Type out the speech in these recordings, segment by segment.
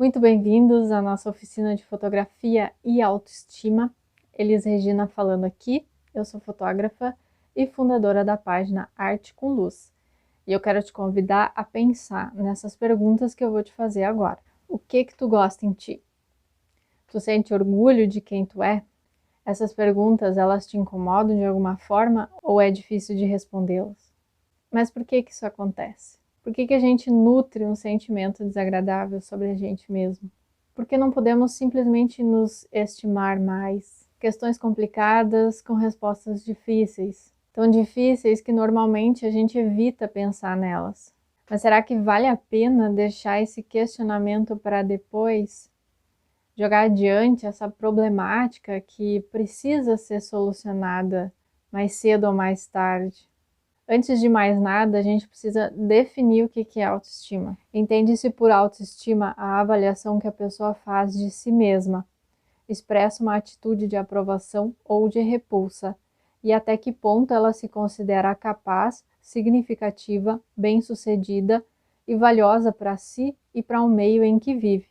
Muito bem-vindos à nossa oficina de fotografia e autoestima. Elis Regina falando aqui. Eu sou fotógrafa e fundadora da página Arte com Luz. E eu quero te convidar a pensar nessas perguntas que eu vou te fazer agora. O que tu gosta em ti? Tu sente orgulho de quem tu é? Essas perguntas, elas te incomodam de alguma forma ou é difícil de respondê-las? Mas por que isso acontece? Por que a gente nutre um sentimento desagradável sobre a gente mesmo? Por que não podemos simplesmente nos estimar mais? Questões complicadas com respostas difíceis. Tão difíceis que normalmente a gente evita pensar nelas. Mas será que vale a pena deixar esse questionamento para depois? Jogar adiante essa problemática que precisa ser solucionada mais cedo ou mais tarde? Antes de mais nada, a gente precisa definir o que é autoestima. Entende-se por autoestima a avaliação que a pessoa faz de si mesma, expressa uma atitude de aprovação ou de repulsa, e até que ponto ela se considera capaz, significativa, bem-sucedida e valiosa para si e para o meio em que vive.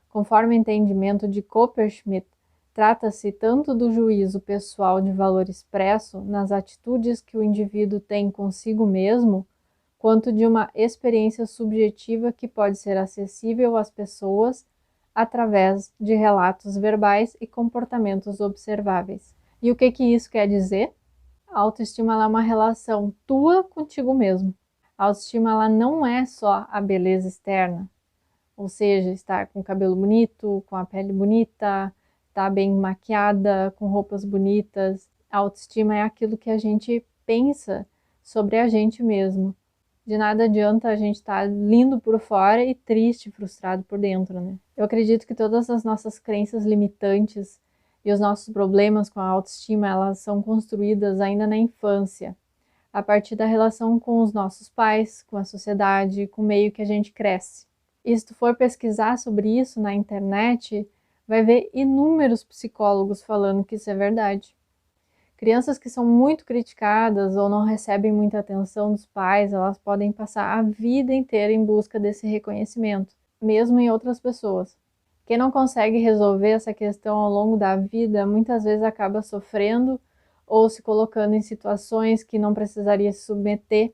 Conforme o entendimento de Copperschmidt, trata-se tanto do juízo pessoal de valor expresso nas atitudes que o indivíduo tem consigo mesmo, quanto de uma experiência subjetiva que pode ser acessível às pessoas através de relatos verbais e comportamentos observáveis. E o que isso quer dizer? A autoestima é uma relação tua contigo mesmo. A autoestima ela não é só a beleza externa, ou seja, estar com o cabelo bonito, com a pele bonita, estar bem maquiada, com roupas bonitas. A autoestima é aquilo que a gente pensa sobre a gente mesmo. De nada adianta a gente estar lindo por fora e triste, frustrado por dentro, né? Eu acredito que todas as nossas crenças limitantes e os nossos problemas com a autoestima, elas são construídas ainda na infância, a partir da relação com os nossos pais, com a sociedade, com o meio que a gente cresce. E se tu for pesquisar sobre isso na internet, vai ver inúmeros psicólogos falando que isso é verdade. Crianças que são muito criticadas ou não recebem muita atenção dos pais, elas podem passar a vida inteira em busca desse reconhecimento, mesmo em outras pessoas. Quem não consegue resolver essa questão ao longo da vida, muitas vezes acaba sofrendo ou se colocando em situações que não precisaria se submeter,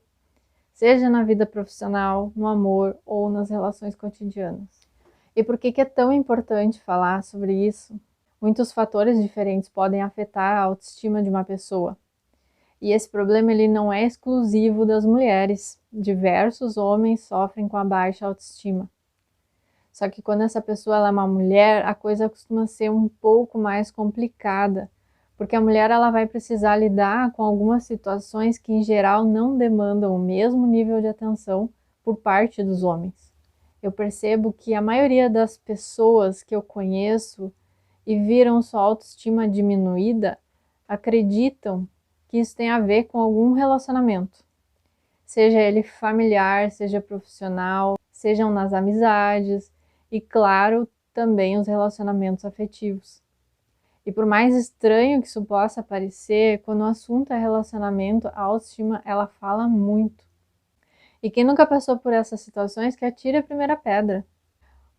seja na vida profissional, no amor ou nas relações cotidianas. E por que é tão importante falar sobre isso? Muitos fatores diferentes podem afetar a autoestima de uma pessoa. E esse problema ele não é exclusivo das mulheres. Diversos homens sofrem com a baixa autoestima. Só que quando essa pessoa ela é uma mulher, a coisa costuma ser um pouco mais complicada, porque a mulher ela vai precisar lidar com algumas situações que em geral não demandam o mesmo nível de atenção por parte dos homens. Eu percebo que a maioria das pessoas que eu conheço e viram sua autoestima diminuída, acreditam que isso tem a ver com algum relacionamento. Seja ele familiar, seja profissional, sejam nas amizades e, claro, também os relacionamentos afetivos. E por mais estranho que isso possa parecer, quando o assunto é relacionamento, a autoestima ela fala muito. E quem nunca passou por essas situações que atire a primeira pedra.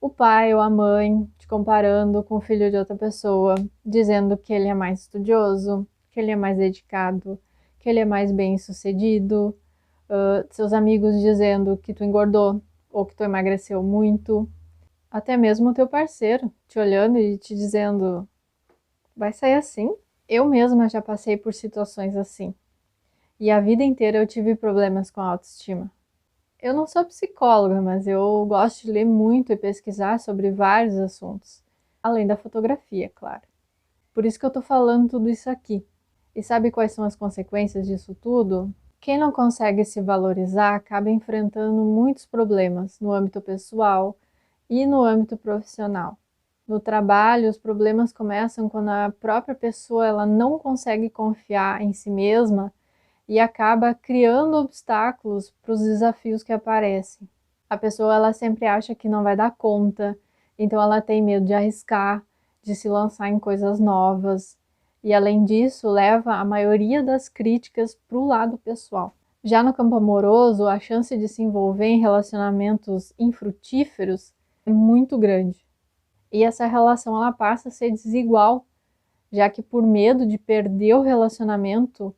O pai ou a mãe te comparando com o filho de outra pessoa, dizendo que ele é mais estudioso, que ele é mais dedicado, que ele é mais bem-sucedido, seus amigos dizendo que tu engordou ou que tu emagreceu muito, até mesmo o teu parceiro te olhando e te dizendo: vai sair assim? Eu mesma já passei por situações assim. E a vida inteira eu tive problemas com a autoestima. Eu não sou psicóloga, mas eu gosto de ler muito e pesquisar sobre vários assuntos. Além da fotografia, claro. Por isso que eu tô falando tudo isso aqui. E sabe quais são as consequências disso tudo? Quem não consegue se valorizar acaba enfrentando muitos problemas no âmbito pessoal e no âmbito profissional. No trabalho, os problemas começam quando a própria pessoa ela não consegue confiar em si mesma e acaba criando obstáculos para os desafios que aparecem. A pessoa ela sempre acha que não vai dar conta, então ela tem medo de arriscar, de se lançar em coisas novas, e além disso leva a maioria das críticas para o lado pessoal. Já no campo amoroso, a chance de se envolver em relacionamentos infrutíferos é muito grande. E essa relação ela passa a ser desigual, já que por medo de perder o relacionamento,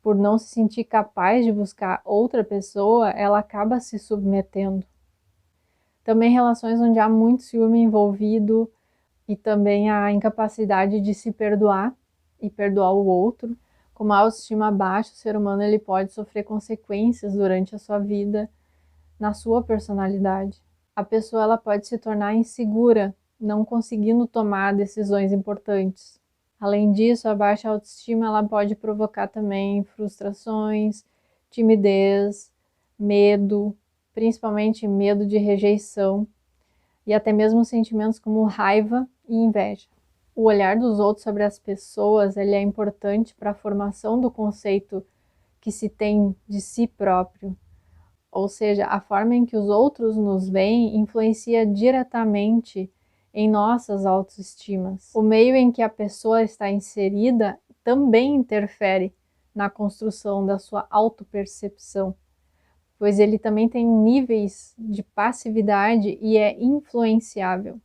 por não se sentir capaz de buscar outra pessoa, ela acaba se submetendo. Também relações onde há muito ciúme envolvido e também a incapacidade de se perdoar e perdoar o outro. Com a autoestima baixa, o ser humano ele pode sofrer consequências durante a sua vida, na sua personalidade. A pessoa ela pode se tornar insegura, não conseguindo tomar decisões importantes. Além disso, a baixa autoestima ela pode provocar também frustrações, timidez, medo, principalmente medo de rejeição e até mesmo sentimentos como raiva e inveja. O olhar dos outros sobre as pessoas ele é importante para a formação do conceito que se tem de si próprio. Ou seja, a forma em que os outros nos veem influencia diretamente em nossas autoestimas. O meio em que a pessoa está inserida também interfere na construção da sua autopercepção, pois ele também tem níveis de passividade e é influenciável.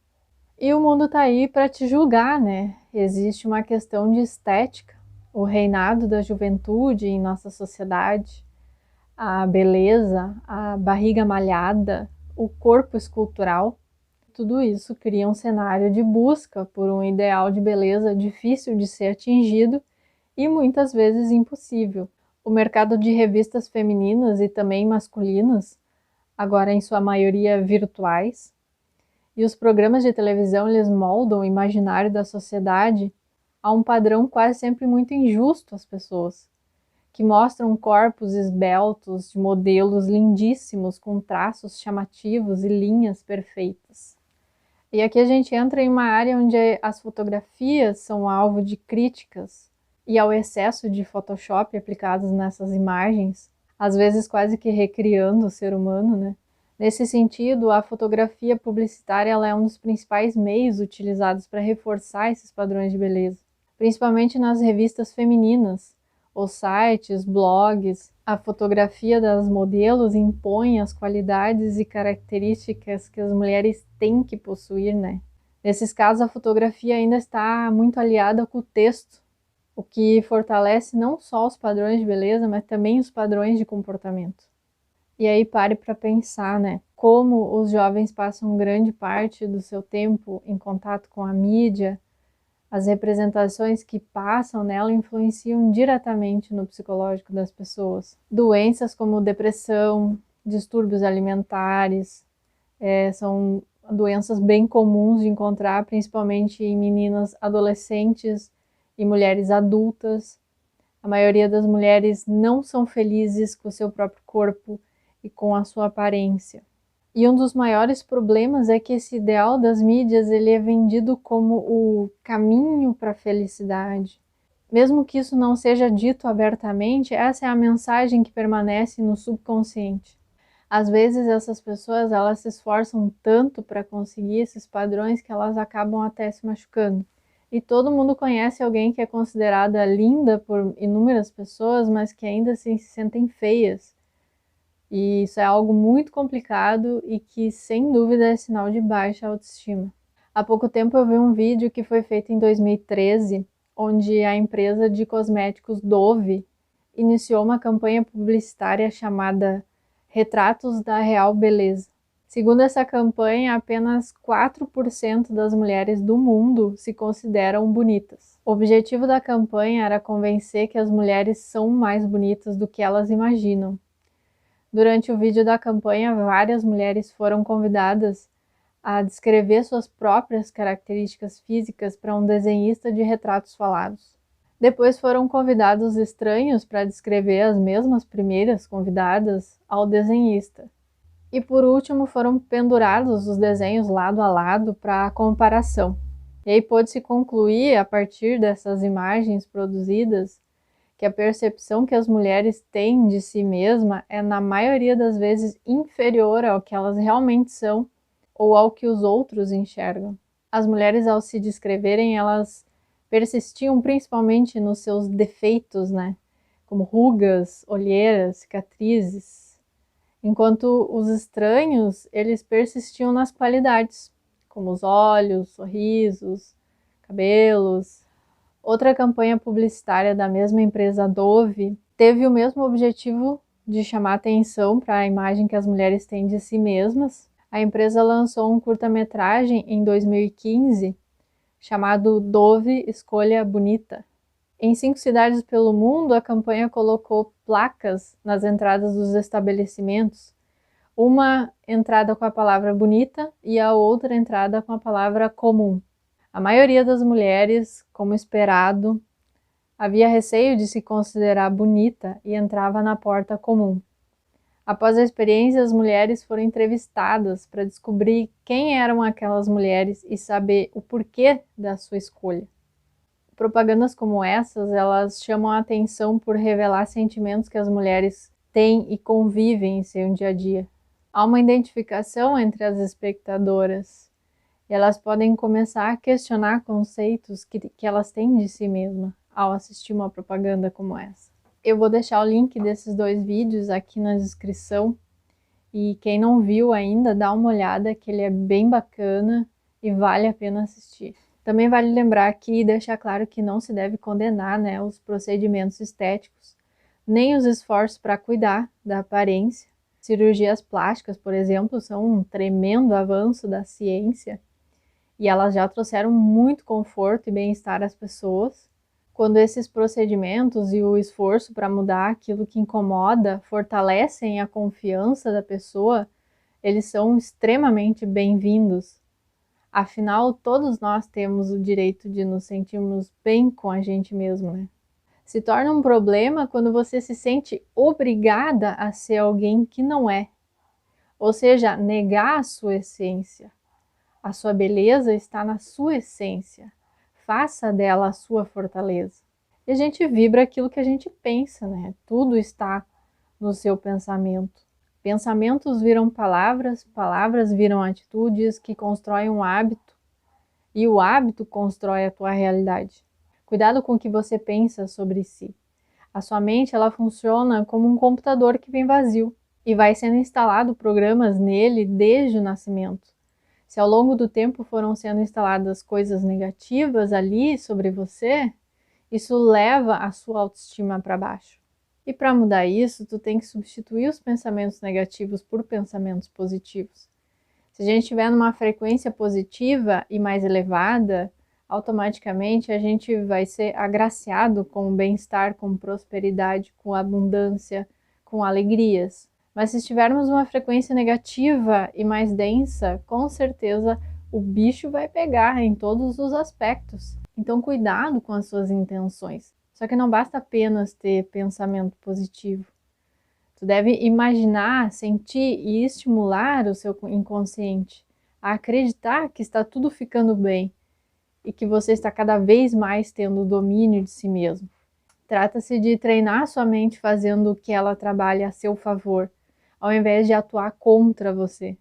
E o mundo está aí para te julgar, né? Existe uma questão de estética, o reinado da juventude em nossa sociedade, a beleza, a barriga malhada, o corpo escultural. Tudo isso cria um cenário de busca por um ideal de beleza difícil de ser atingido e muitas vezes impossível. O mercado de revistas femininas e também masculinas, agora em sua maioria virtuais, e os programas de televisão eles moldam o imaginário da sociedade a um padrão quase sempre muito injusto às pessoas, que mostram corpos esbeltos de modelos lindíssimos com traços chamativos e linhas perfeitas. E aqui a gente entra em uma área onde as fotografias são alvo de críticas e ao excesso de Photoshop aplicados nessas imagens, às vezes quase que recriando o ser humano, né? Nesse sentido, a fotografia publicitária ela é um dos principais meios utilizados para reforçar esses padrões de beleza, principalmente nas revistas femininas, os sites, blogs. A fotografia das modelos impõe as qualidades e características que as mulheres têm que possuir, né? Nesses casos, a fotografia ainda está muito aliada com o texto, o que fortalece não só os padrões de beleza, mas também os padrões de comportamento. E aí pare para pensar, né? Como os jovens passam grande parte do seu tempo em contato com a mídia, as representações que passam nela influenciam diretamente no psicológico das pessoas. Doenças como depressão, distúrbios alimentares, são doenças bem comuns de encontrar, principalmente em meninas adolescentes e mulheres adultas. A maioria das mulheres não são felizes com o seu próprio corpo e com a sua aparência. E um dos maiores problemas é que esse ideal das mídias ele é vendido como o caminho para a felicidade. Mesmo que isso não seja dito abertamente, essa é a mensagem que permanece no subconsciente. Às vezes essas pessoas elas se esforçam tanto para conseguir esses padrões que elas acabam até se machucando. E todo mundo conhece alguém que é considerada linda por inúmeras pessoas, mas que ainda assim se sentem feias. E isso é algo muito complicado e que, sem dúvida, é sinal de baixa autoestima. Há pouco tempo eu vi um vídeo que foi feito em 2013, onde a empresa de cosméticos Dove iniciou uma campanha publicitária chamada Retratos da Real Beleza. Segundo essa campanha, apenas 4% das mulheres do mundo se consideram bonitas. O objetivo da campanha era convencer que as mulheres são mais bonitas do que elas imaginam. Durante o vídeo da campanha, várias mulheres foram convidadas a descrever suas próprias características físicas para um desenhista de retratos falados. Depois foram convidados estranhos para descrever as mesmas primeiras convidadas ao desenhista. E por último foram pendurados os desenhos lado a lado para comparação. E aí pôde-se concluir, a partir dessas imagens produzidas, que a percepção que as mulheres têm de si mesma é, na maioria das vezes, inferior ao que elas realmente são ou ao que os outros enxergam. As mulheres, ao se descreverem, elas persistiam principalmente nos seus defeitos, né? Como rugas, olheiras, cicatrizes. enquanto os estranhos, eles persistiam nas qualidades, como os olhos, sorrisos, cabelos. Outra campanha publicitária da mesma empresa Dove teve o mesmo objetivo de chamar atenção para a imagem que as mulheres têm de si mesmas. A empresa lançou um curta-metragem em 2015 chamado Dove Escolha Bonita. Em 5 cidades pelo mundo, a campanha colocou placas nas entradas dos estabelecimentos, uma entrada com a palavra bonita e a outra entrada com a palavra comum. A maioria das mulheres, como esperado, havia receio de se considerar bonita e entrava na porta comum. Após a experiência, as mulheres foram entrevistadas para descobrir quem eram aquelas mulheres e saber o porquê da sua escolha. Propagandas como essas, elas chamam a atenção por revelar sentimentos que as mulheres têm e convivem em seu dia a dia. Há uma identificação entre as espectadoras e elas podem começar a questionar conceitos que elas têm de si mesma ao assistir uma propaganda como essa. Eu vou deixar o link desses 2 vídeos aqui na descrição e quem não viu ainda, dá uma olhada que ele é bem bacana e vale a pena assistir. Também vale lembrar aqui e deixar claro que não se deve condenar, né, os procedimentos estéticos, nem os esforços para cuidar da aparência. Cirurgias plásticas, por exemplo, são um tremendo avanço da ciência e elas já trouxeram muito conforto e bem-estar às pessoas. Quando esses procedimentos e o esforço para mudar aquilo que incomoda fortalecem a confiança da pessoa, eles são extremamente bem-vindos. Afinal, todos nós temos o direito de nos sentirmos bem com a gente mesmo, né? Se torna um problema quando você se sente obrigada a ser alguém que não é. Ou seja, negar a sua essência. A sua beleza está na sua essência. Faça dela a sua fortaleza. E a gente vibra aquilo que a gente pensa, né? Tudo está no seu pensamento. Pensamentos viram palavras, palavras viram atitudes que constroem um hábito e o hábito constrói a tua realidade. Cuidado com o que você pensa sobre si. A sua mente, ela funciona como um computador que vem vazio e vai sendo instalado programas nele desde o nascimento. Se ao longo do tempo foram sendo instaladas coisas negativas ali sobre você, isso leva a sua autoestima para baixo. E para mudar isso, tu tem que substituir os pensamentos negativos por pensamentos positivos. Se a gente estiver numa frequência positiva e mais elevada, automaticamente a gente vai ser agraciado com bem-estar, com prosperidade, com abundância, com alegrias. Mas se estivermos numa frequência negativa e mais densa, com certeza o bicho vai pegar em todos os aspectos. Então cuidado com as suas intenções. Só que não basta apenas ter pensamento positivo. Tu deve imaginar, sentir e estimular o seu inconsciente a acreditar que está tudo ficando bem e que você está cada vez mais tendo o domínio de si mesmo. Trata-se de treinar sua mente fazendo o que ela trabalha a seu favor, ao invés de atuar contra você.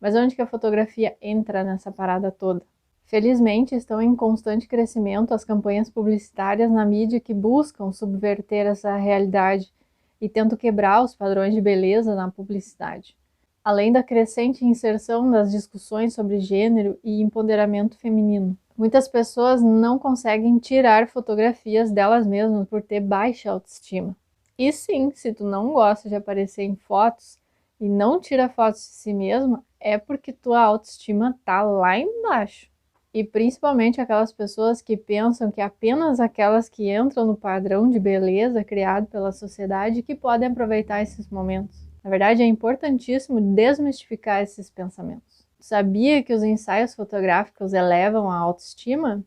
Mas onde que a fotografia entra nessa parada toda? Felizmente, estão em constante crescimento as campanhas publicitárias na mídia que buscam subverter essa realidade e tentam quebrar os padrões de beleza na publicidade. Além da crescente inserção das discussões sobre gênero e empoderamento feminino. Muitas pessoas não conseguem tirar fotografias delas mesmas por ter baixa autoestima. E sim, se tu não gosta de aparecer em fotos e não tira fotos de si mesma, é porque tua autoestima tá lá embaixo. E principalmente aquelas pessoas que pensam que apenas aquelas que entram no padrão de beleza criado pela sociedade que podem aproveitar esses momentos. Na verdade, é importantíssimo desmistificar esses pensamentos. Sabia que os ensaios fotográficos elevam a autoestima?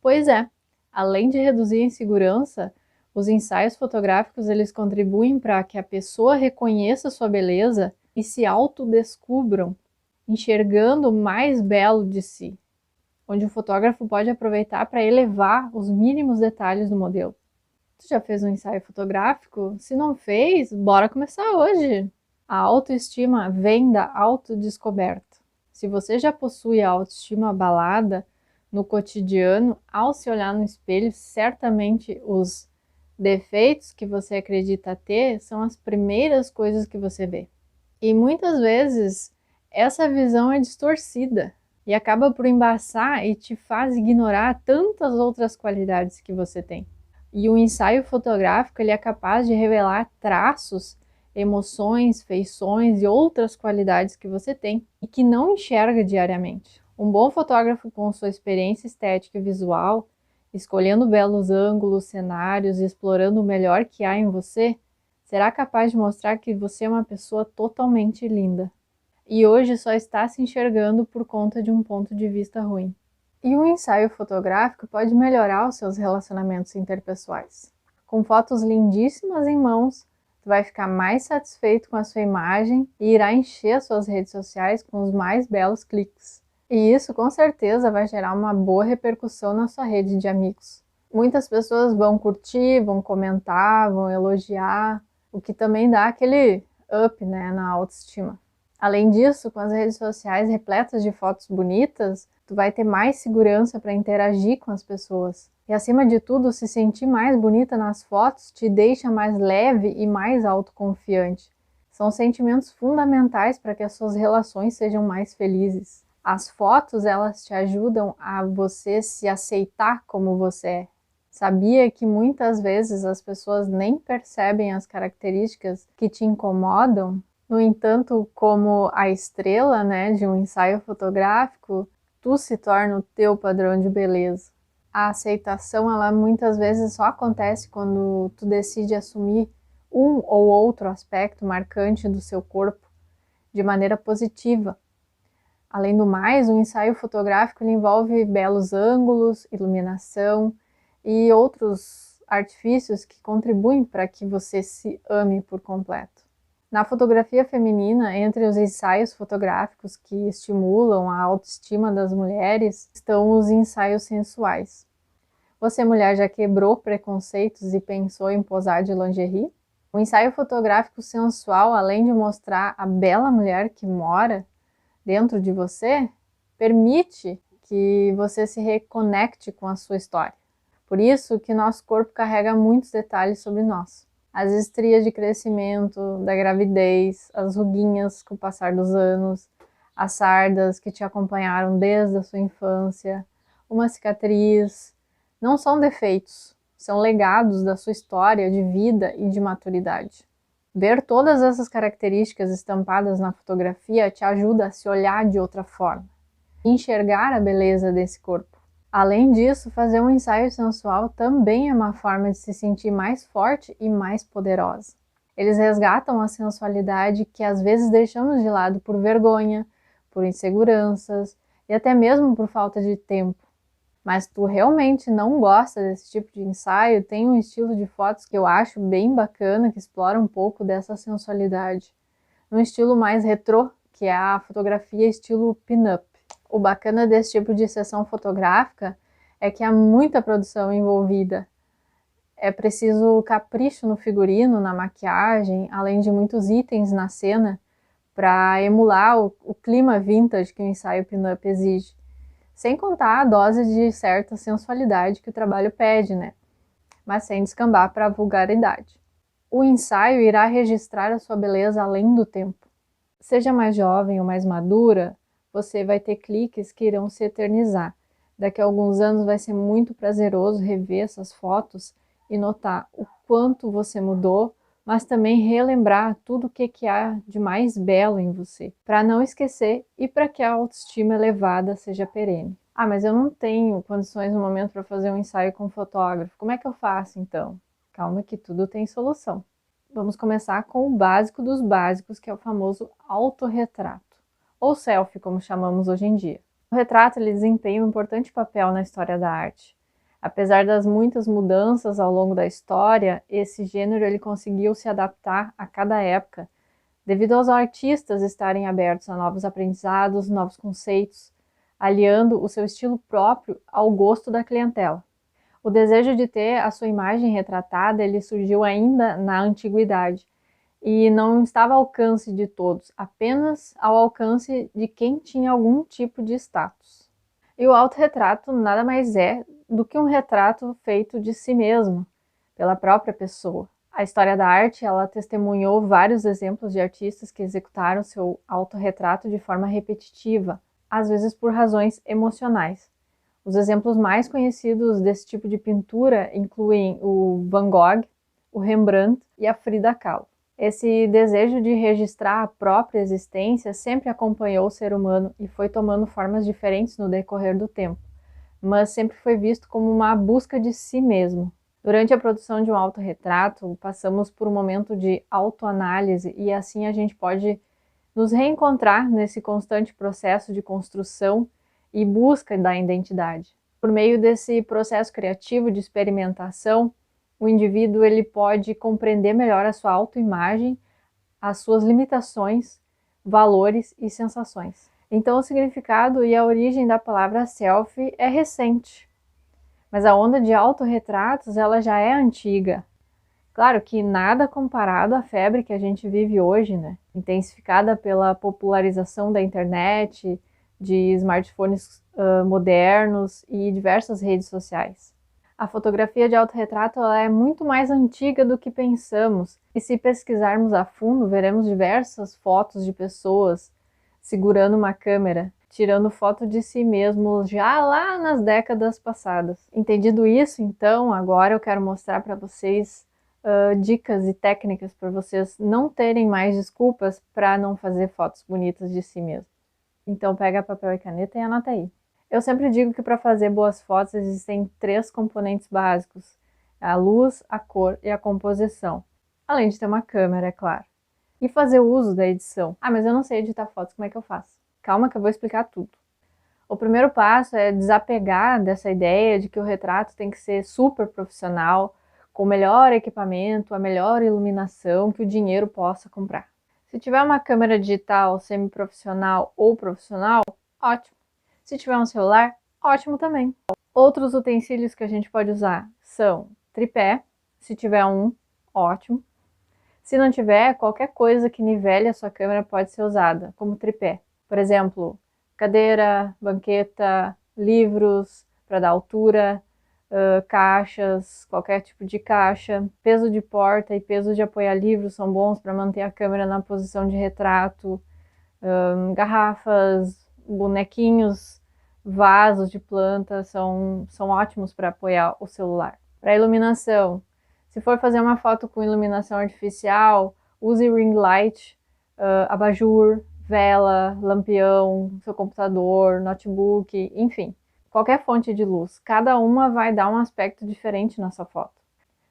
Pois é, além de reduzir a insegurança, os ensaios fotográficos eles contribuem para que a pessoa reconheça sua beleza e se autodescubram, enxergando o mais belo de si, onde o fotógrafo pode aproveitar para elevar os mínimos detalhes do modelo. Tu já fez um ensaio fotográfico? Se não fez, bora começar hoje! A autoestima vem da autodescoberta. Se você já possui a autoestima abalada no cotidiano, ao se olhar no espelho, certamente os defeitos que você acredita ter são as primeiras coisas que você vê. E muitas vezes essa visão é distorcida e acaba por embaçar e te faz ignorar tantas outras qualidades que você tem. E o ensaio fotográfico ele é capaz de revelar traços, emoções, feições e outras qualidades que você tem e que não enxerga diariamente. Um bom fotógrafo com sua experiência estética e visual, escolhendo belos ângulos, cenários e explorando o melhor que há em você, será capaz de mostrar que você é uma pessoa totalmente linda. E hoje só está se enxergando por conta de um ponto de vista ruim. E um ensaio fotográfico pode melhorar os seus relacionamentos interpessoais. Com fotos lindíssimas em mãos, tu vai ficar mais satisfeito com a sua imagem e irá encher as suas redes sociais com os mais belos cliques. E isso com certeza vai gerar uma boa repercussão na sua rede de amigos. Muitas pessoas vão curtir, vão comentar, vão elogiar, o que também dá aquele up, né, na autoestima. Além disso, com as redes sociais repletas de fotos bonitas, tu vai ter mais segurança para interagir com as pessoas. E acima de tudo, se sentir mais bonita nas fotos te deixa mais leve e mais autoconfiante. São sentimentos fundamentais para que as suas relações sejam mais felizes. As fotos, elas te ajudam a você se aceitar como você é. Sabia que muitas vezes as pessoas nem percebem as características que te incomodam? No entanto, como a estrela, né, de um ensaio fotográfico, tu se torna o teu padrão de beleza. A aceitação, ela muitas vezes só acontece quando tu decide assumir um ou outro aspecto marcante do seu corpo de maneira positiva. Além do mais, o ensaio fotográfico ele envolve belos ângulos, iluminação e outros artifícios que contribuem para que você se ame por completo. Na fotografia feminina, entre os ensaios fotográficos que estimulam a autoestima das mulheres, estão os ensaios sensuais. Você, mulher, já quebrou preconceitos e pensou em posar de lingerie? O ensaio fotográfico sensual, além de mostrar a bela mulher que mora dentro de você, permite que você se reconecte com a sua história. Por isso que nosso corpo carrega muitos detalhes sobre nós. As estrias de crescimento, da gravidez, as ruguinhas com o passar dos anos, as sardas que te acompanharam desde a sua infância, uma cicatriz, não são defeitos, são legados da sua história de vida e de maturidade. Ver todas essas características estampadas na fotografia te ajuda a se olhar de outra forma, enxergar a beleza desse corpo. Além disso, fazer um ensaio sensual também é uma forma de se sentir mais forte e mais poderosa. Eles resgatam a sensualidade que às vezes deixamos de lado por vergonha, por inseguranças e até mesmo por falta de tempo. Mas tu realmente não gosta desse tipo de ensaio, tem um estilo de fotos que eu acho bem bacana, que explora um pouco dessa sensualidade. Um estilo mais retrô, que é a fotografia estilo pin-up. O bacana desse tipo de sessão fotográfica é que há muita produção envolvida. É preciso capricho no figurino, na maquiagem, além de muitos itens na cena para emular o clima vintage que o ensaio pin-up exige. Sem contar a dose de certa sensualidade que o trabalho pede, né? Mas sem descambar para a vulgaridade. O ensaio irá registrar a sua beleza além do tempo. Seja mais jovem ou mais madura, você vai ter cliques que irão se eternizar. Daqui a alguns anos vai ser muito prazeroso rever essas fotos e notar o quanto você mudou, mas também relembrar tudo o que há de mais belo em você, para não esquecer e para que a autoestima elevada seja perene. Ah, mas eu não tenho condições no momento para fazer um ensaio com fotógrafo. Como é que eu faço então? Calma que tudo tem solução. Vamos começar com o básico dos básicos, que é o famoso autorretrato, ou selfie, como chamamos hoje em dia. O retrato ele desempenha um importante papel na história da arte. Apesar das muitas mudanças ao longo da história, esse gênero ele conseguiu se adaptar a cada época, devido aos artistas estarem abertos a novos aprendizados, novos conceitos, aliando o seu estilo próprio ao gosto da clientela. O desejo de ter a sua imagem retratada ele surgiu ainda na antiguidade e não estava ao alcance de todos, apenas ao alcance de quem tinha algum tipo de status. E o autorretrato nada mais é do que um retrato feito de si mesmo, pela própria pessoa. A história da arte, ela testemunhou vários exemplos de artistas que executaram seu autorretrato de forma repetitiva, às vezes por razões emocionais. Os exemplos mais conhecidos desse tipo de pintura incluem o Van Gogh, o Rembrandt e a Frida Kahlo. Esse desejo de registrar a própria existência sempre acompanhou o ser humano e foi tomando formas diferentes no decorrer do tempo, mas sempre foi visto como uma busca de si mesmo. Durante a produção de um autorretrato, passamos por um momento de autoanálise e assim a gente pode nos reencontrar nesse constante processo de construção e busca da identidade. Por meio desse processo criativo de experimentação, o indivíduo ele pode compreender melhor a sua autoimagem, as suas limitações, valores e sensações. Então, o significado e a origem da palavra selfie é recente, mas a onda de autorretratos ela já é antiga. Claro que nada comparado à febre que a gente vive hoje, né? Intensificada pela popularização da internet, de smartphones modernos e diversas redes sociais. A fotografia de autorretrato ela é muito mais antiga do que pensamos, e se pesquisarmos a fundo, veremos diversas fotos de pessoas segurando uma câmera, tirando foto de si mesmos já lá nas décadas passadas. Entendido isso, então, agora eu quero mostrar para vocês dicas e técnicas para vocês não terem mais desculpas para não fazer fotos bonitas de si mesmo. Então pega papel e caneta e anota aí. Eu sempre digo que para fazer boas fotos existem 3 componentes básicos: a luz, a cor e a composição. Além de ter uma câmera, é claro. E fazer uso da edição. Ah, mas eu não sei editar fotos, como é que eu faço? Calma que eu vou explicar tudo. O primeiro passo é desapegar dessa ideia de que o retrato tem que ser super profissional, com o melhor equipamento, a melhor iluminação que o dinheiro possa comprar. Se tiver uma câmera digital semi-profissional ou profissional, ótimo. Se tiver um celular, ótimo também. Outros utensílios que a gente pode usar são tripé, se tiver um, ótimo. Se não tiver, qualquer coisa que nivele a sua câmera pode ser usada como tripé. Por exemplo, cadeira, banqueta, livros para dar altura, caixas, qualquer tipo de caixa. Peso de porta e peso de apoiar livros são bons para manter a câmera na posição de retrato. Garrafas, bonequinhos, vasos de planta são ótimos para apoiar o celular. Para iluminação, se for fazer uma foto com iluminação artificial, use ring light, abajur, vela, lampião, seu computador, notebook, enfim. Qualquer fonte de luz, cada uma vai dar um aspecto diferente na sua foto.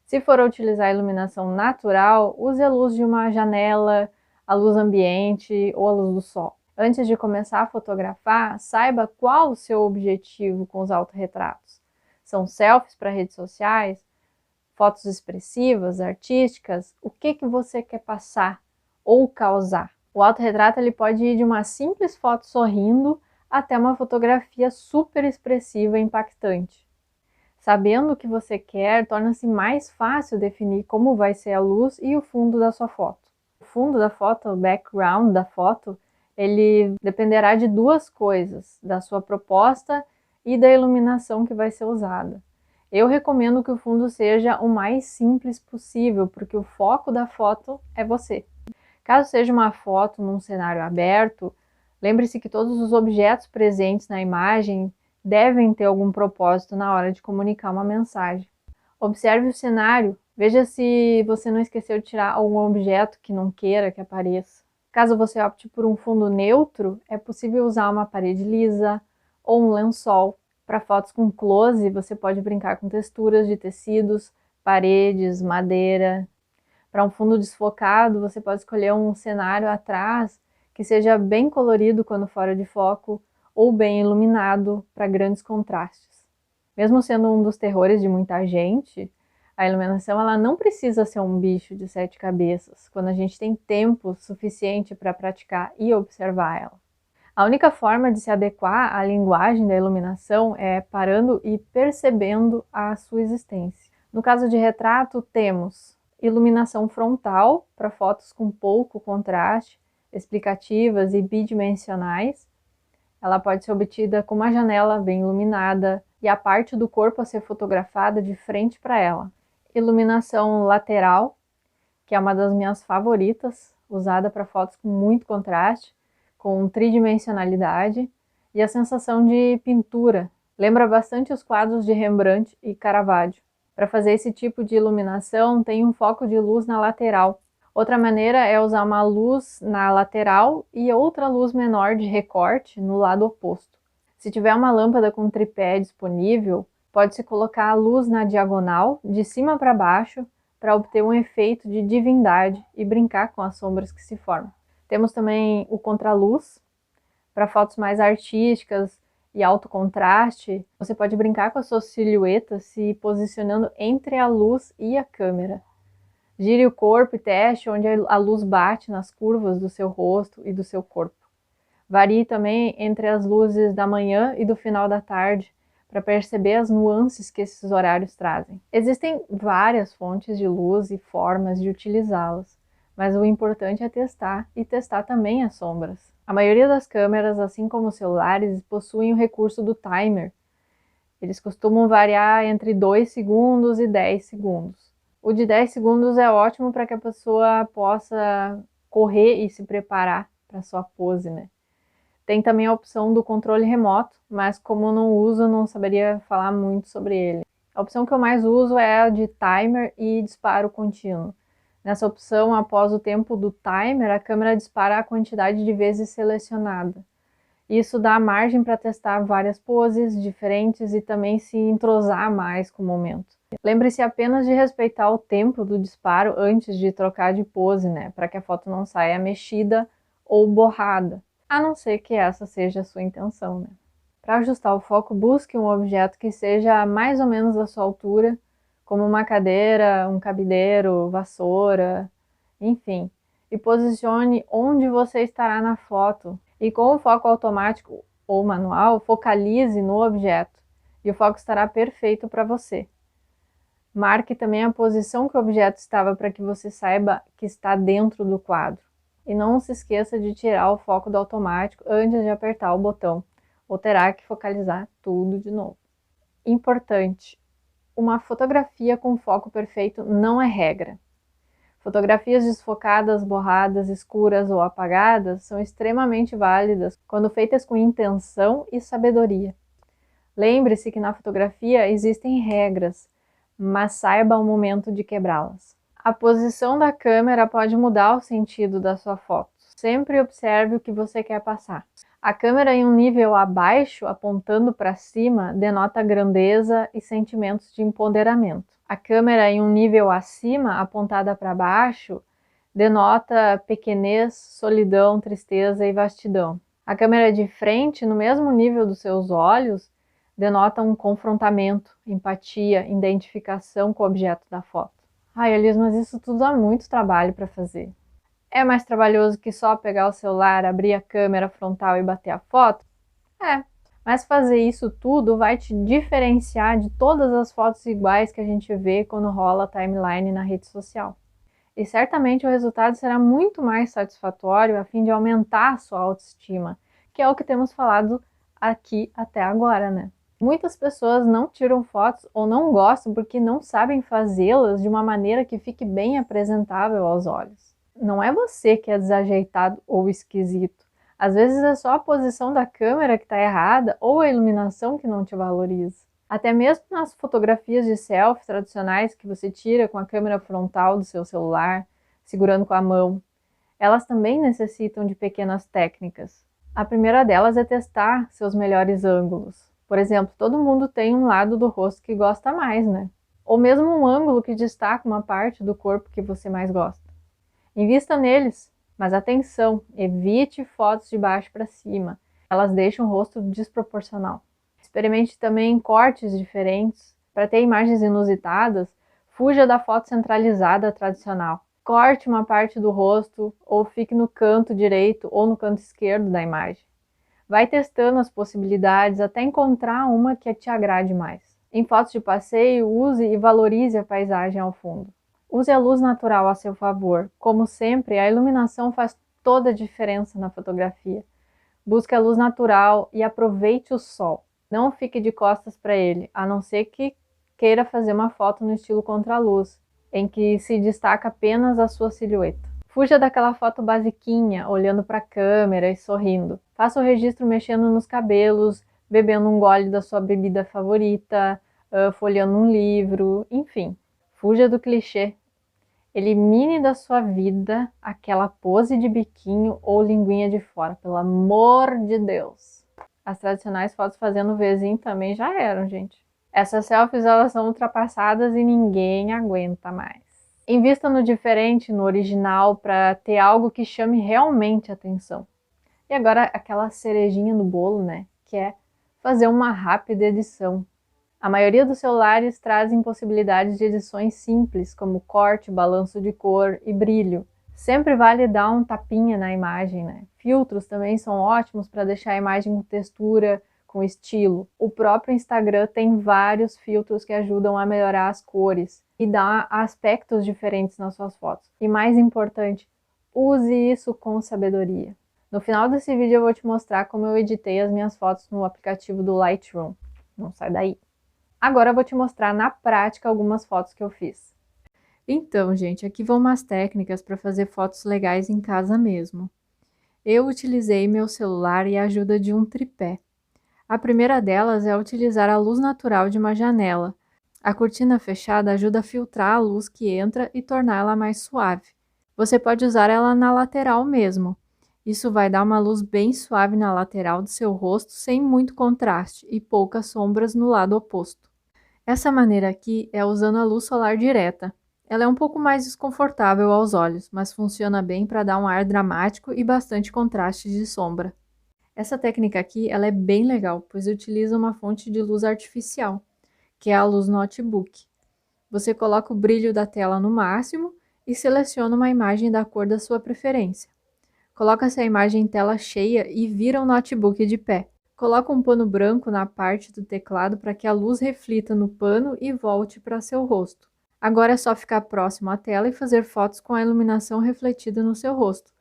Se for utilizar a iluminação natural, use a luz de uma janela, a luz ambiente ou a luz do sol. Antes de começar a fotografar, saiba qual o seu objetivo com os autorretratos. São selfies para redes sociais? Fotos expressivas, artísticas? O que você quer passar ou causar? O autorretrato ele pode ir de uma simples foto sorrindo até uma fotografia super expressiva e impactante. Sabendo o que você quer, torna-se mais fácil definir como vai ser a luz e o fundo da sua foto. O fundo da foto, o background da foto, ele dependerá de 2 coisas, da sua proposta e da iluminação que vai ser usada. Eu recomendo que o fundo seja o mais simples possível, porque o foco da foto é você. Caso seja uma foto num cenário aberto, lembre-se que todos os objetos presentes na imagem devem ter algum propósito na hora de comunicar uma mensagem. Observe o cenário, veja se você não esqueceu de tirar algum objeto que não queira que apareça. Caso você opte por um fundo neutro, é possível usar uma parede lisa ou um lençol. Para fotos com close, você pode brincar com texturas de tecidos, paredes, madeira. Para um fundo desfocado, você pode escolher um cenário atrás que seja bem colorido quando fora de foco ou bem iluminado para grandes contrastes. Mesmo sendo um dos terrores de muita gente, a iluminação ela não precisa ser um bicho de 7 cabeças, quando a gente tem tempo suficiente para praticar e observar ela. A única forma de se adequar à linguagem da iluminação é parando e percebendo a sua existência. No caso de retrato, temos iluminação frontal para fotos com pouco contraste, explicativas e bidimensionais. Ela pode ser obtida com uma janela bem iluminada e a parte do corpo a ser fotografada de frente para ela. Iluminação lateral que é uma das minhas favoritas, usada para fotos com muito contraste, com tridimensionalidade e a sensação de pintura. Lembra bastante os quadros de Rembrandt e Caravaggio. Para fazer esse tipo de iluminação, tem um foco de luz na lateral. Outra maneira é usar uma luz na lateral e outra luz menor de recorte no lado oposto. Se tiver uma lâmpada com tripé disponível, pode-se colocar a luz na diagonal, de cima para baixo, para obter um efeito de divindade e brincar com as sombras que se formam. Temos também o contraluz, para fotos mais artísticas e alto contraste. Você pode brincar com as suas silhuetas se posicionando entre a luz e a câmera. Gire o corpo e teste onde a luz bate nas curvas do seu rosto e do seu corpo. Varie também entre as luzes da manhã e do final da tarde, para perceber as nuances que esses horários trazem. Existem várias fontes de luz e formas de utilizá-las, mas o importante é testar e testar também as sombras. A maioria das câmeras, assim como os celulares, possuem o recurso do timer. Eles costumam variar entre 2 segundos e 10 segundos. O de 10 segundos é ótimo para que a pessoa possa correr e se preparar para sua pose, né? Tem também a opção do controle remoto, mas como eu não uso, não saberia falar muito sobre ele. A opção que eu mais uso é a de timer e disparo contínuo. Nessa opção, após o tempo do timer, a câmera dispara a quantidade de vezes selecionada. Isso dá margem para testar várias poses diferentes e também se entrosar mais com o momento. Lembre-se apenas de respeitar o tempo do disparo antes de trocar de pose, né? Para que a foto não saia mexida ou borrada. A não ser que essa seja a sua intenção, né? Para ajustar o foco, busque um objeto que seja mais ou menos da sua altura, como uma cadeira, um cabideiro, vassoura, enfim. E posicione onde você estará na foto. E com o foco automático ou manual, focalize no objeto. E o foco estará perfeito para você. Marque também a posição que o objeto estava para que você saiba que está dentro do quadro. E não se esqueça de tirar o foco do automático antes de apertar o botão, ou terá que focalizar tudo de novo. Importante: uma fotografia com foco perfeito não é regra. Fotografias desfocadas, borradas, escuras ou apagadas são extremamente válidas quando feitas com intenção e sabedoria. Lembre-se que na fotografia existem regras, mas saiba o momento de quebrá-las. A posição da câmera pode mudar o sentido da sua foto. Sempre observe o que você quer passar. A câmera em um nível abaixo, apontando para cima, denota grandeza e sentimentos de empoderamento. A câmera em um nível acima, apontada para baixo, denota pequenez, solidão, tristeza e vastidão. A câmera de frente, no mesmo nível dos seus olhos, denota um confrontamento, empatia, identificação com o objeto da foto. Ai, Elis, mas isso tudo dá muito trabalho para fazer. É mais trabalhoso que só pegar o celular, abrir a câmera frontal e bater a foto? É, mas fazer isso tudo vai te diferenciar de todas as fotos iguais que a gente vê quando rola a timeline na rede social. E certamente o resultado será muito mais satisfatório a fim de aumentar a sua autoestima, que é o que temos falado aqui até agora, né? Muitas pessoas não tiram fotos ou não gostam porque não sabem fazê-las de uma maneira que fique bem apresentável aos olhos. Não é você que é desajeitado ou esquisito. Às vezes é só a posição da câmera que está errada ou a iluminação que não te valoriza. Até mesmo nas fotografias de selfie tradicionais que você tira com a câmera frontal do seu celular, segurando com a mão, elas também necessitam de pequenas técnicas. A primeira delas é testar seus melhores ângulos. Por exemplo, todo mundo tem um lado do rosto que gosta mais, né? Ou mesmo um ângulo que destaca uma parte do corpo que você mais gosta. Invista neles, mas atenção, evite fotos de baixo para cima. Elas deixam o rosto desproporcional. Experimente também cortes diferentes. Para ter imagens inusitadas, fuja da foto centralizada tradicional. Corte uma parte do rosto ou fique no canto direito ou no canto esquerdo da imagem. Vai testando as possibilidades até encontrar uma que te agrade mais. Em fotos de passeio, use e valorize a paisagem ao fundo. Use a luz natural a seu favor. Como sempre, a iluminação faz toda a diferença na fotografia. Busque a luz natural e aproveite o sol. Não fique de costas para ele, a não ser que queira fazer uma foto no estilo contraluz. em que se destaca apenas a sua silhueta. Fuja daquela foto basiquinha, olhando para a câmera e sorrindo. Faça o registro mexendo nos cabelos, bebendo um gole da sua bebida favorita, folheando um livro, enfim. Fuja do clichê. Elimine da sua vida aquela pose de biquinho ou linguinha de fora, pelo amor de Deus. As tradicionais fotos fazendo Vzinho também já eram, gente. Essas selfies, elas são ultrapassadas e ninguém aguenta mais. Invista no diferente, no original, para ter algo que chame realmente a atenção. E agora aquela cerejinha no bolo, né? Que é fazer uma rápida edição. A maioria dos celulares trazem possibilidades de edições simples, como corte, balanço de cor e brilho. Sempre vale dar um tapinha na imagem, né? Filtros também são ótimos para deixar a imagem com textura, com estilo. O próprio Instagram tem vários filtros que ajudam a melhorar as cores e dar aspectos diferentes nas suas fotos. E mais importante, use isso com sabedoria. No final desse vídeo eu vou te mostrar como eu editei as minhas fotos no aplicativo do Lightroom. Não sai daí! Agora eu vou te mostrar na prática algumas fotos que eu fiz. Então, gente, aqui vão umas técnicas para fazer fotos legais em casa mesmo. Eu utilizei meu celular e a ajuda de um tripé. A primeira delas é utilizar a luz natural de uma janela. A cortina fechada ajuda a filtrar a luz que entra e torná-la mais suave. Você pode usar ela na lateral mesmo. Isso vai dar uma luz bem suave na lateral do seu rosto, sem muito contraste e poucas sombras no lado oposto. Essa maneira aqui é usando a luz solar direta. Ela é um pouco mais desconfortável aos olhos, mas funciona bem para dar um ar dramático e bastante contraste de sombra. Essa técnica aqui ela é bem legal, pois utiliza uma fonte de luz artificial, que é a luz notebook. Você coloca o brilho da tela no máximo e seleciona uma imagem da cor da sua preferência. Coloca essa imagem em tela cheia e vira o notebook de pé. Coloca um pano branco na parte do teclado para que a luz reflita no pano e volte para seu rosto. Agora é só ficar próximo à tela e fazer fotos com a iluminação refletida no seu rosto.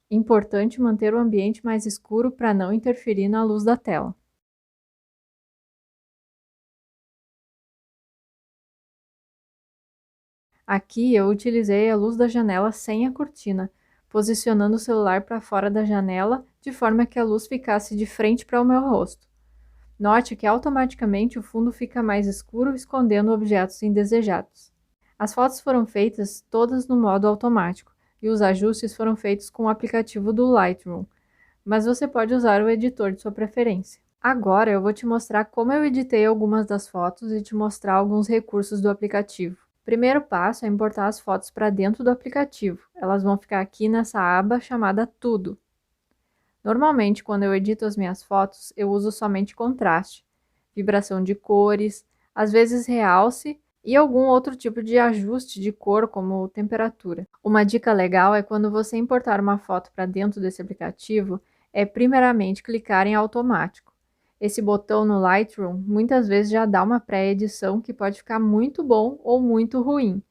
Importante manter o ambiente mais escuro para não interferir na luz da tela. Aqui eu utilizei a luz da janela sem a cortina, posicionando o celular para fora da janela de forma que a luz ficasse de frente para o meu rosto. Note que automaticamente o fundo fica mais escuro, escondendo objetos indesejados. As fotos foram feitas todas no modo automático e os ajustes foram feitos com o aplicativo do Lightroom, mas você pode usar o editor de sua preferência. Agora eu vou te mostrar como eu editei algumas das fotos e te mostrar alguns recursos do aplicativo. O primeiro passo é importar as fotos para dentro do aplicativo. Elas vão ficar aqui nessa aba chamada Tudo. Normalmente, quando eu edito as minhas fotos, eu uso somente contraste, vibração de cores, às vezes realce e algum outro tipo de ajuste de cor, como temperatura. Uma dica legal é quando você importar uma foto para dentro desse aplicativo, é primeiramente clicar em automático. Esse botão no Lightroom muitas vezes já dá uma pré-edição que pode ficar muito bom ou muito ruim.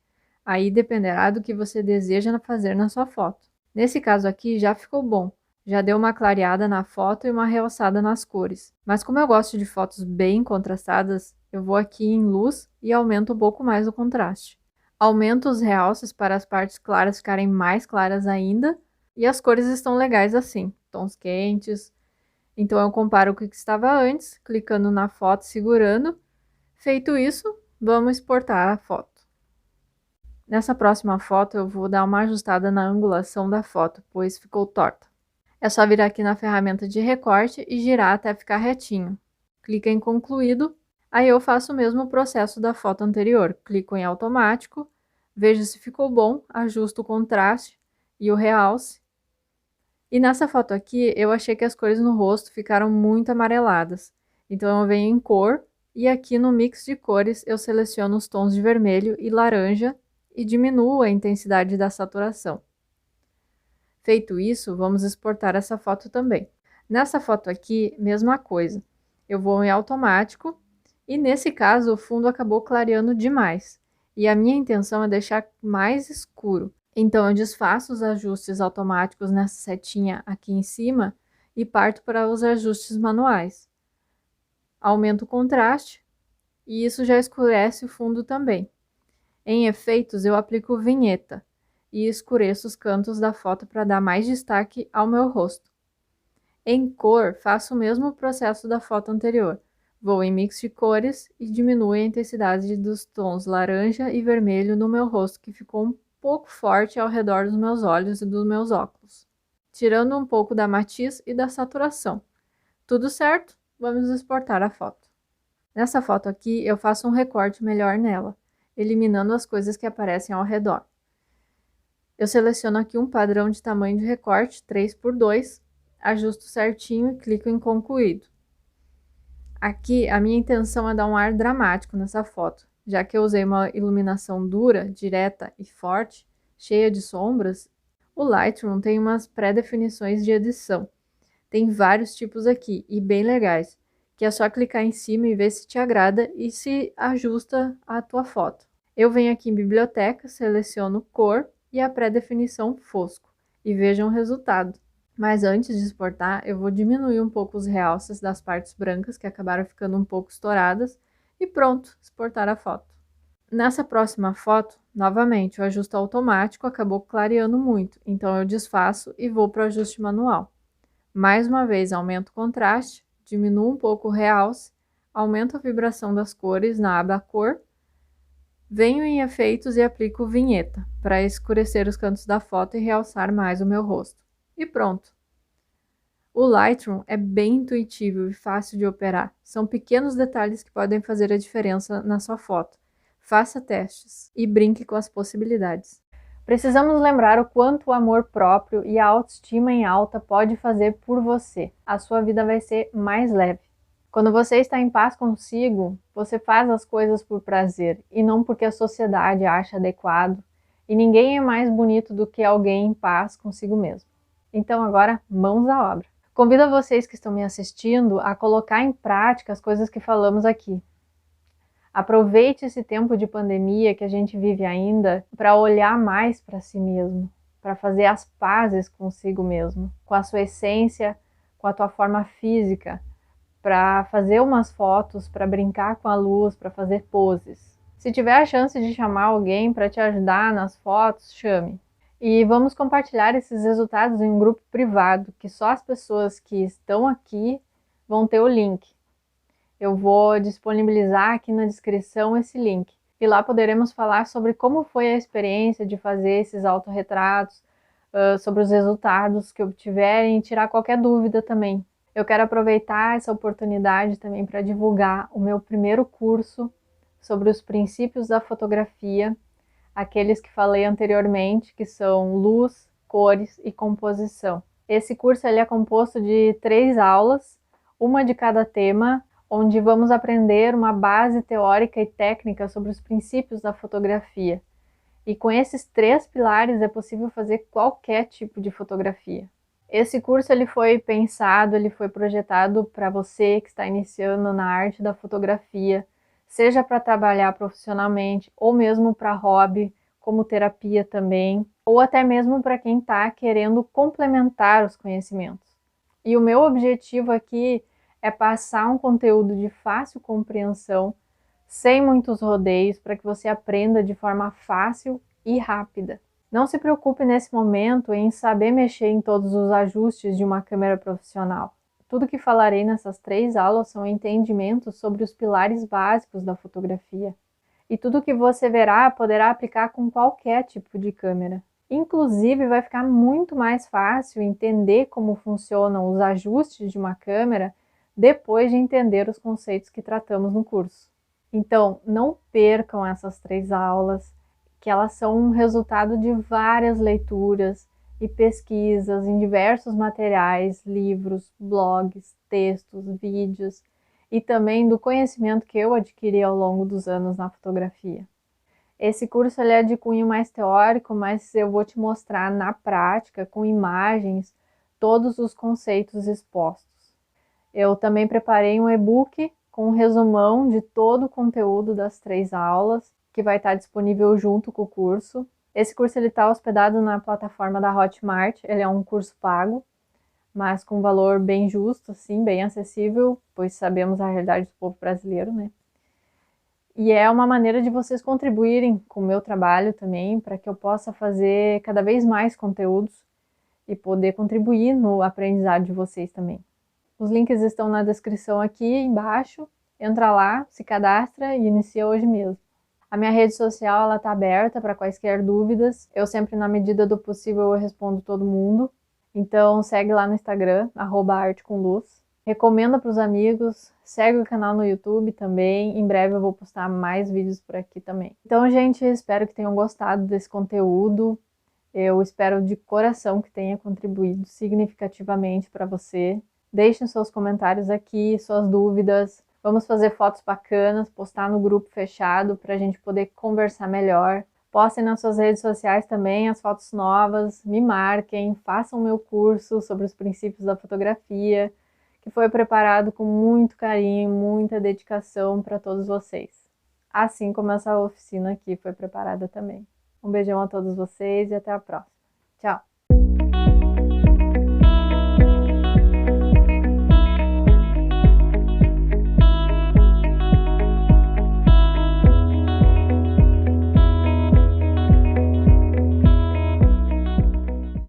Aí dependerá do que você deseja fazer na sua foto. Nesse caso aqui já ficou bom. Já deu uma clareada na foto e uma realçada nas cores. Mas como eu gosto de fotos bem contrastadas, eu vou aqui em luz e aumento um pouco mais o contraste. Aumento os realces para as partes claras ficarem mais claras ainda. E as cores estão legais assim, tons quentes. Então eu comparo com o que estava antes, clicando na foto e segurando. Feito isso, vamos exportar a foto. Nessa próxima foto eu vou dar uma ajustada na angulação da foto, pois ficou torta. É só vir aqui na ferramenta de recorte e girar até ficar retinho. Clica em concluído, aí eu faço o mesmo processo da foto anterior. Clico em automático, vejo se ficou bom, ajusto o contraste e o realce. E nessa foto aqui, eu achei que as cores no rosto ficaram muito amareladas. Então eu venho em cor e aqui no mix de cores eu seleciono os tons de vermelho e laranja e diminuo a intensidade da saturação. Feito isso, vamos exportar essa foto também. Nessa foto aqui, mesma coisa. Eu vou em automático e nesse caso o fundo acabou clareando demais. E a minha intenção é deixar mais escuro. Então eu desfaço os ajustes automáticos nessa setinha aqui em cima e parto para os ajustes manuais. Aumento o contraste e isso já escurece o fundo também. Em efeitos, eu aplico vinheta e escureço os cantos da foto para dar mais destaque ao meu rosto. Em cor, faço o mesmo processo da foto anterior. Vou em mix de cores e diminuo a intensidade dos tons laranja e vermelho no meu rosto, que ficou um pouco forte ao redor dos meus olhos e dos meus óculos, tirando um pouco da matiz e da saturação. Tudo certo? Vamos exportar a foto. Nessa foto aqui, eu faço um recorte melhor nela, eliminando as coisas que aparecem ao redor. Eu seleciono aqui um padrão de tamanho de recorte, 3x2, ajusto certinho e clico em concluído. Aqui, a minha intenção é dar um ar dramático nessa foto, já que eu usei uma iluminação dura, direta e forte, cheia de sombras. O Lightroom tem umas pré-definições de edição. Tem vários tipos aqui, e bem legais, que é só clicar em cima e ver se te agrada e se ajusta à tua foto. Eu venho aqui em biblioteca, seleciono cor e a pré-definição fosco, e vejam o resultado. Mas antes de exportar, eu vou diminuir um pouco os realces das partes brancas que acabaram ficando um pouco estouradas e pronto, exportar a foto. Nessa próxima foto, novamente, o ajuste automático acabou clareando muito, então eu desfaço e vou para o ajuste manual. Mais uma vez, aumento o contraste, diminuo um pouco o realce, aumento a vibração das cores na aba cor, venho em efeitos e aplico vinheta, para escurecer os cantos da foto e realçar mais o meu rosto. E pronto! O Lightroom é bem intuitivo e fácil de operar. São pequenos detalhes que podem fazer a diferença na sua foto. Faça testes e brinque com as possibilidades. Precisamos lembrar o quanto o amor próprio e a autoestima em alta pode fazer por você. A sua vida vai ser mais leve. Quando você está em paz consigo, você faz as coisas por prazer e não porque a sociedade acha adequado. E ninguém é mais bonito do que alguém em paz consigo mesmo. Então agora, mãos à obra. Convido vocês que estão me assistindo a colocar em prática as coisas que falamos aqui. Aproveite esse tempo de pandemia que a gente vive ainda para olhar mais para si mesmo, para fazer as pazes consigo mesmo, com a sua essência, com a tua forma física, para fazer umas fotos, para brincar com a luz, para fazer poses. Se tiver a chance de chamar alguém para te ajudar nas fotos, chame. E vamos compartilhar esses resultados em um grupo privado, que só as pessoas que estão aqui vão ter o link. Eu vou disponibilizar aqui na descrição esse link. E lá poderemos falar sobre como foi a experiência de fazer esses autorretratos, sobre os resultados que obtiverem e tirar qualquer dúvida também. Eu quero aproveitar essa oportunidade também para divulgar o meu primeiro curso sobre os princípios da fotografia, aqueles que falei anteriormente, que são luz, cores e composição. Esse curso ele é composto de 3 aulas, uma de cada tema, onde vamos aprender uma base teórica e técnica sobre os princípios da fotografia. E com esses 3 pilares é possível fazer qualquer tipo de fotografia. Esse curso ele foi pensado, ele foi projetado para você que está iniciando na arte da fotografia, seja para trabalhar profissionalmente ou mesmo para hobby, como terapia também, ou até mesmo para quem está querendo complementar os conhecimentos. E o meu objetivo aqui é passar um conteúdo de fácil compreensão, sem muitos rodeios, para que você aprenda de forma fácil e rápida. Não se preocupe nesse momento em saber mexer em todos os ajustes de uma câmera profissional. Tudo que falarei nessas 3 aulas são entendimentos sobre os pilares básicos da fotografia. E tudo que você verá poderá aplicar com qualquer tipo de câmera. Inclusive, vai ficar muito mais fácil entender como funcionam os ajustes de uma câmera depois de entender os conceitos que tratamos no curso. Então, não percam essas 3 aulas, que elas são um resultado de várias leituras e pesquisas em diversos materiais, livros, blogs, textos, vídeos e também do conhecimento que eu adquiri ao longo dos anos na fotografia. Esse curso ele é de cunho mais teórico, mas eu vou te mostrar na prática, com imagens, todos os conceitos expostos. Eu também preparei um e-book com um resumão de todo o conteúdo das 3 aulas, que vai estar disponível junto com o curso. Esse curso está hospedado na plataforma da Hotmart, ele é um curso pago, mas com valor bem justo, assim, bem acessível, pois sabemos a realidade do povo brasileiro, né? E é uma maneira de vocês contribuírem com o meu trabalho também, para que eu possa fazer cada vez mais conteúdos e poder contribuir no aprendizado de vocês também. Os links estão na descrição aqui embaixo. Entra lá, se cadastra e inicia hoje mesmo. A minha rede social está aberta para quaisquer dúvidas. Eu sempre, na medida do possível, eu respondo todo mundo. Então segue lá no Instagram, @artecomluz. Recomenda para os amigos, segue o canal no YouTube também. Em breve eu vou postar mais vídeos por aqui também. Então, gente, espero que tenham gostado desse conteúdo. Eu espero de coração que tenha contribuído significativamente para você. Deixem seus comentários aqui, suas dúvidas. Vamos fazer fotos bacanas, postar no grupo fechado para a gente poder conversar melhor. Postem nas suas redes sociais também as fotos novas, me marquem, façam meu curso sobre os princípios da fotografia, que foi preparado com muito carinho, muita dedicação para todos vocês. Assim como essa oficina aqui foi preparada também. Um beijão a todos vocês e até a próxima. Tchau!